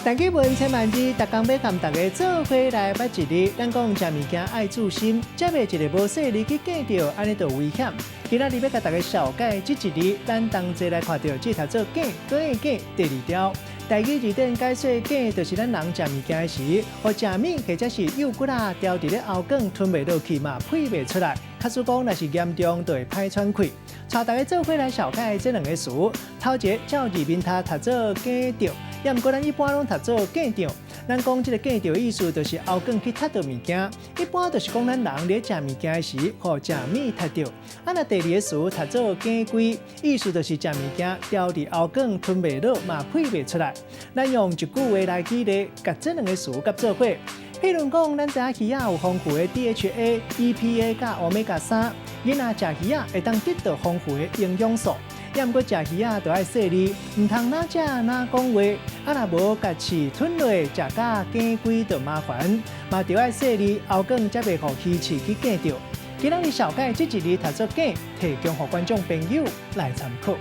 大家问千万字，逐工要含大家做伙来捌一日。咱讲食物件爱注心，食袂一个无细哩去见着，安尼就有危险。今仔日要甲大家小解这一日，咱同齐来看到这头做粿，粿的粿第二条。台语字典解说粿，就是咱人食物件的时，或食面或者是幼骨啊，掉伫咧喉管吞袂落去嘛，配袂出来。假使讲若是严重，就会歹喘气。带大家做伙来小解这两个词。头一个照字面读做粿条，也毋过咱一般拢读做粿条。咱讲这个粿条意思就是喉管去踢到物件，一般就是讲咱人咧食物件的时，互食面踢到。那第二个词读做粿规，意思就是食物件掉伫喉管吞袂落嘛，配袂出来。咱用一句话来举例，甲这两个词甲做伙。譬如讲，咱知影鱼仔有丰富的 DHA、EPA 甲 Omega-3，囡仔食鱼仔会当得到丰富的营养素。也毋过食鱼仔就爱细腻，毋通哪食哪讲话，若无甲饲吞落，食甲粿规就麻烦。嘛就爱细腻，喉管才袂互鱼刺去夹着。今仔日小解这一日读做粿，提供予观众朋友来参考。